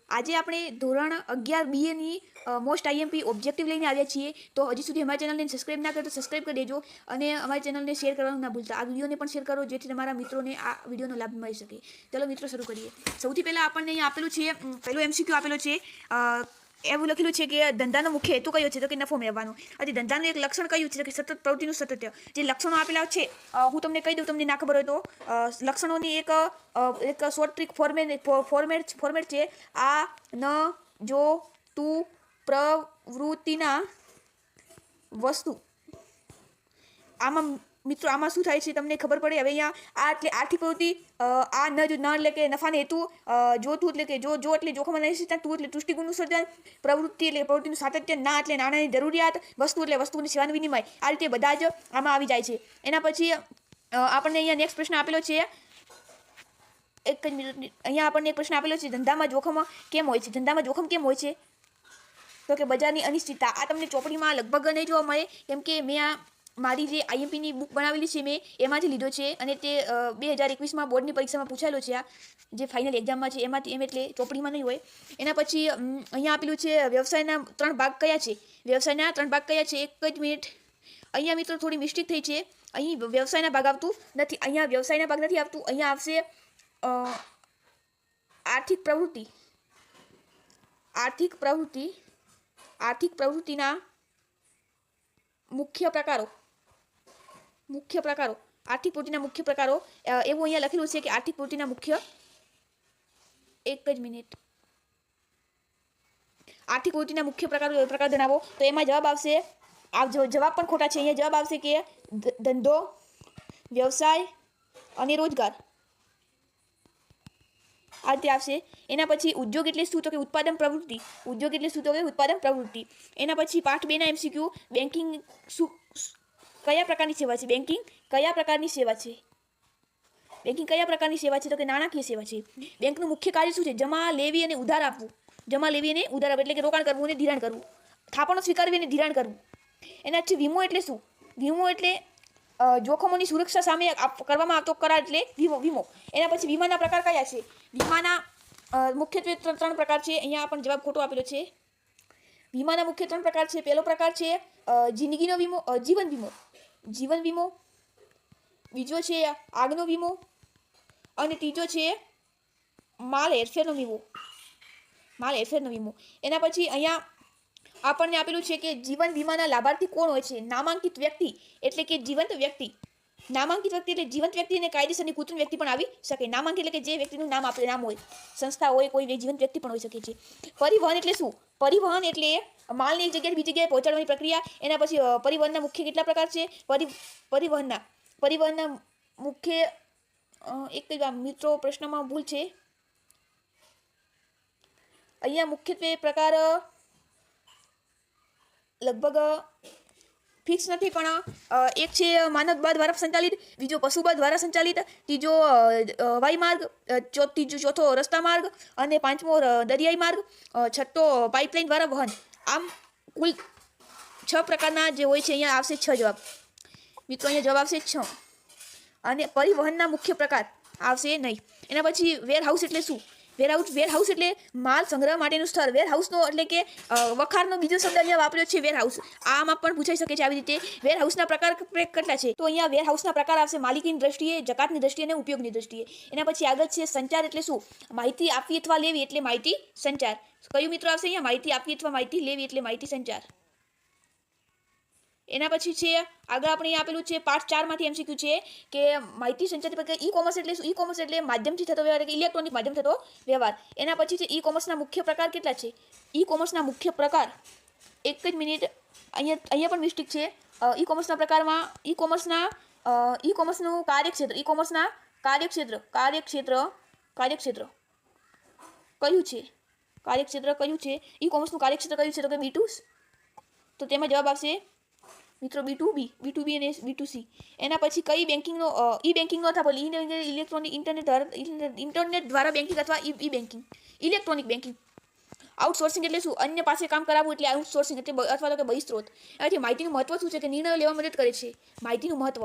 આજે આપણે ધોરણ 11 BA મોસ્ટ આઈએમપી ઓબ્જેક્ટિવ લઈને આવ્યા છીએ. તો હજી સુધી અમારી ચેનલને સબસ્ક્રાઇબ ના કરો તો સબસ્ક્રાઇબ કરી દેજો અને અમારી ચેનલને શેર કરવાનું ના ભૂલતા. આ વિડીયોને પણ શેર કરો જેથી તમારા મિત્રોને આ વિડીયોનો લાભ મળી શકે. ચલો મિત્રો શરૂ કરીએ. સૌથી પહેલાં આપણને અહીંયા આપેલું છે, પહેલો MCQ આપેલો છે. એવું લખેલું છે કે ધંધાનો મુખ્ય હેતુ કયો છે? તો કે નફો મેળવવાનો. આજે ધંધાનું એક લક્ષણ કયું છે? કે સતત પ્રવૃત્તિનું સાતત્ય. જે લક્ષણો આપેલા છે હું તમને કહી દઉં, તમને ના ખબર હોય તો. લક્ષણોની એક શોર્ટ ટ્રીક ફોર્મેટ છે. આ ન જો તું પ્રવૃત્તિના વસ્તુ. આમાં મિત્રો આમાં શું થાય છે તમને ખબર પડે. હવે અહીંયા આ એટલે આર્થિક પ્રવૃત્તિ, આ ન એટલે કે નફાને હેતુ, જોતું એટલે કે જો એટલે જોખમ અને અનિશ્ચિતતા, તું એટલે દૃષ્ટિકોણનું સર્જન, પ્રવૃત્તિ એટલે પ્રવૃત્તિનું સાતત્ય, ના એટલે નાણાંની જરૂરિયાત, વસ્તુ એટલે વસ્તુની સેવાનું વિનિમય. આ રીતે બધા જ આમાં આવી જાય છે. એના પછી આપણને અહીંયા નેક્સ્ટ પ્રશ્ન આપેલો છે. એક જ મિનિટ. અહીંયા આપણને એક પ્રશ્ન આપેલો છે, ધંધામાં જોખમ કેમ હોય છે? ધંધામાં જોખમ કેમ હોય છે? તો કે બજારની અનિશ્ચિતતા. આ તમને ચોપડીમાં લગભગ નહીં જોવા મળે, કેમ કે મેં આ મારી જે આઈએમપીની બુક બનાવેલી છે મેં એમાંથી લીધો છે અને તે 2021માં બોર્ડની પરીક્ષામાં પૂછાયેલો છે. આ જે ફાઇનલ એક્ઝામમાં છે એમાંથી એટલે ચોપડીમાં નહીં હોય. એના પછી અહીંયા આપેલું છે વ્યવસાયના 3 ભાગ કયા છે? વ્યવસાયના 3 ભાગ કયા છે? એક જ મિનિટ. અહીંયા મિત્રો થોડી મિસ્ટેક થઈ છે. અહીં વ્યવસાયના ભાગ આવતું નથી. અહીંયા વ્યવસાયના ભાગ નથી આવતું. અહીંયા આવશે આર્થિક પ્રવૃત્તિ. આર્થિક પ્રવૃત્તિના મુખ્ય પ્રકારો. આર્થિક પ્રવૃત્તિના મુખ્ય પ્રકારો એવું અહીંયા લખેલું છે કે આર્થિક પ્રવૃત્તિના મુખ્ય. એક જ મિનિટ. આર્થિક પ્રવૃત્તિના મુખ્ય પ્રકાર જણાવો. તો એમાં જવાબ આવશે, જવાબ પણ ખોટા છે. અહીંયા જવાબ આવશે કે ધંધો, વ્યવસાય અને રોજગાર. આ રીતે આવશે. એના પછી ઉદ્યોગ એટલે શું? તો કે ઉત્પાદન પ્રવૃત્તિ. ઉદ્યોગ એટલે શું? તો કે ઉત્પાદન પ્રવૃત્તિ. એના પછી પાઠ 2 ના MCQ, બેન્કિંગ કયા પ્રકારની સેવા છે? બેન્કિંગ કયા પ્રકારની સેવા છે? બેન્કિંગ કયા પ્રકારની સેવા છે? તો કે નાણાકીય સેવા છે. બેંકનું મુખ્ય કાર્ય શું છે? જમા લેવી અને ઉધાર આપવું. જમા લેવી અને ઉધાર આપવું એટલે કે રોકાણ કરવું અને ધિરાણ કરવું. થાપણો સ્વીકારવી અને ધિરાણ કરવું. એના પછી વીમો એટલે શું? વીમો એટલે જોખમોની સુરક્ષા સામે કરવામાં આવતો કરાર એટલે વીમો. એના પછી વીમાના પ્રકાર કયા છે? વીમાના મુખ્યત્વે 3 પ્રકાર છે. અહીંયા પણ જવાબ ખોટો આપેલો છે. વીમાના મુખ્ય 3 પ્રકાર છે. પહેલો પ્રકાર છે જિંદગીનો વીમો, જીવન વીમો. બીજો છે આગનો વીમો અને ત્રીજો છે માલ હેરફેરનો વીમો. એના પછી અહીંયા આપણને આપેલું છે કે જીવન વીમાના લાભાર્થી કોણ હોય છે? નામાંકિત વ્યક્તિ એટલે કે જીવંત વ્યક્તિ. નામાંકિત વ્યક્તિ એટલે જીવંત વ્યક્તિ અને કાયદેસરની કૃત્રિમ વ્યક્તિ પણ આવી શકે. નામાંકિત એટલે કે જે વ્યક્તિનું નામ હોય, સંસ્થા હોય, કોઈ જીવંત વ્યક્તિ પણ હોઈ શકે છે. પરિવહન એટલે શું? પરિવહન એટલે માલને એક જગ્યાએ બીજી જગ્યાએ પહોંચાડવાની પ્રક્રિયા. એના પછી પરિવહનના મુખ્ય કેટલા પ્રકાર છે? પરિવહનના મુખ્ય એક જ મિત્રો પ્રશ્નમાં ભૂલ છે. અહીંયા મુખ્યત્વે પ્રકાર લગભગ ફિક્સ નથી, પણ એક છે માનવ બળ દ્વારા સંચાલિત, બીજો પશુબળ દ્વારા સંચાલિત, ત્રીજો હવાઈ માર્ગ, ચોથો રસ્તા માર્ગ અને 5મો દરિયાઈ માર્ગ, 6થો પાઇપલાઇન દ્વારા વહન. આમ કુલ 6 પ્રકારના જે હોય છે. અહીંયા આવશે 6 જવાબ. મિત્રો અહીંયા જવાબ આવશે 6. અને પરિવહનના મુખ્ય પ્રકાર આવશે નહીં. એના પછી વેરહાઉસ એટલે શું? વેરહાઉસ એટલે માલ સંગ્રહ માટેનું સ્થળ. વેરહાઉસનો એટલે કે વખારનો બીજો શબ્દ અહીંયા વાપર્યો છે, વેરહાઉસ. આમાં પણ પૂછાઈ શકે છે આવી રીતે. વેરહાઉસના પ્રકાર કેટલા છે? તો અહીંયા વેરહાઉસના પ્રકાર આવશે માલિકીની દ્રષ્ટિએ, જકાતની દ્રષ્ટિએ અને ઉપયોગની દ્રષ્ટિએ. એના પછી આગળ છે સંચાર એટલે શું? માહિતી આપવી અથવા લેવી એટલે માહિતી સંચાર. કયું મિત્રો આવશે અહીંયા? માહિતી આપવી અથવા માહિતી લેવી એટલે માહિતી સંચાર. એના પછી છે આગળ આપણે અહીંયા આપેલું છે પાઠ 4 માંથી MCQ છે કે માહિતી સંચાર ઈ કોમર્સ એટલે શું? ઈ કોમર્સ એટલે માધ્યમથી થતો વ્યવહાર, એટલે ઇલેક્ટ્રોનિક માધ્યમ થતો વ્યવહાર. એના પછી છે ઈ કોમર્સના મુખ્ય પ્રકાર કેટલા છે? ઈ કોમર્સના મુખ્ય પ્રકાર, એક જ મિનિટ, અહીંયા પણ મિસ્ટેક છે. ઈ કોમર્સના પ્રકારમાં ઈ કોમર્સનું કાર્યક્ષેત્ર. ઈ કોમર્સના કાર્યક્ષેત્ર કયું છે? ઈ કોમર્સનું કાર્યક્ષેત્ર કયું છે? તો કે B2. તો તેમાં જવાબ આવશે મિત્રો B2B અને B2C. એના પછી કઈ બેન્કિંગનો ઈ બેન્કિંગનો અથવા ઇલેક્ટ્રોનિક ઇન્ટરનેટ દ્વારા બેન્કિંગ અથવા ઈ બેન્કિંગ, ઇલેક્ટ્રોનિક બેન્કિંગ. આઉટસોર્સિંગ એટલે શું? અન્ય પાસે કામ કરાવવું એટલે આઉટસોર્સિંગ એટલે અથવા તો કે બહિસ્ત્રોત. એનાથી માહિતીનું મહત્વ શું છે? કે નિર્ણયો લેવા મદદ કરે છે. માહિતીનું મહત્વ.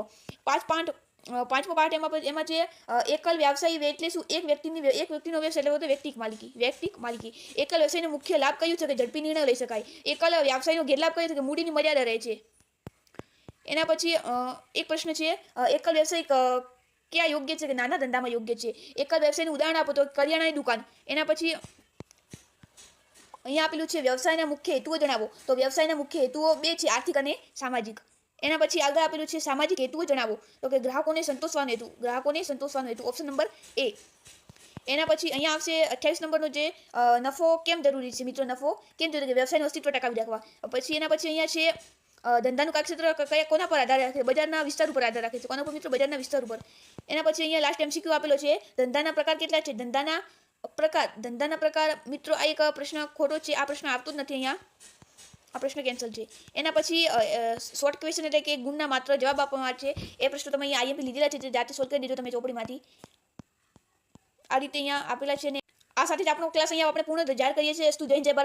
પાંચમો પાર્ટ એમાં છે એકલ વ્યવસાયી એટલે શું? એક વ્યક્તિનો વ્યવસાય એટલે વૈયક્તિક માલિકી. એકલ વ્યવસાયનો મુખ્ય લાભ કયું છે? કે ઝડપી નિર્ણય લઈ શકાય. એકલ વ્યવસાયનો ગેરલાભ કયો છે? કે મૂડીની મર્યાદા રહે છે. એના પછી એક પ્રશ્ન છે, એકલ વ્યવસાય ક્યાં યોગ્ય છે? કે નાના ધંધામાં યોગ્ય છે. એકલ વ્યવસાયનું ઉદાહરણ આપો તો કરિયાણાની દુકાન. એના પછી અહીંયા આપેલું છે વ્યવસાયના મુખ્ય હેતુઓ જણાવો. તો વ્યવસાયના મુખ્ય હેતુઓ 2 છે, આર્થિક અને સામાજિક. એના પછી આગળ આપેલું છે સામાજિક હેતુઓ જણાવો. તો કે ગ્રાહકોને સંતોષવાનો હેતુ. ઓપ્શન નંબર એ. એના પછી અહીંયા આવશે 28 નંબરનો જે નફો કેમ જરૂરી છે મિત્રો? નફો કેમ જરૂરી છે? વ્યવસાયનું અસ્તિત્વ ટકાવી રાખવા. પછી એના પછી અહીંયા છે ધંધાનું કાર્યક્ષેત્ર કોના પર આધાર રાખે? બજારના વિસ્તાર ઉપર આધાર રાખે છે. કોના પર મિત્રો? બજારના વિસ્તાર ઉપર. એના પછી અહીંયા લાસ્ટ MCQ આપેલો છે, ધંધાના પ્રકાર કેટલા છે? ધંધાના પ્રકાર મિત્રો આ એક પ્રશ્ન ખોટો છે. આ પ્રશ્ન આવતો જ નથી અહીંયા. આ પ્રશ્ન કેન્સલ છે. એના પછી શોર્ટ ક્વેશ્ચન એટલે કે ગુણના માત્ર જવાબ આપવામાં આવે છે. એ પ્રશ્નો તમે અહીંયા IMP લીધેલા છે, જે જાતે સોલ્વ કરી દેજો તમે ચોપડીમાંથી. આ રીતે અહીંયા આપેલા છે ને આ સાથે જ આપણો ક્લાસ અહીંયા આપણે પૂર્ણ જાહેર કરીએ છીએ. જય હિન્દ, જય ભારત.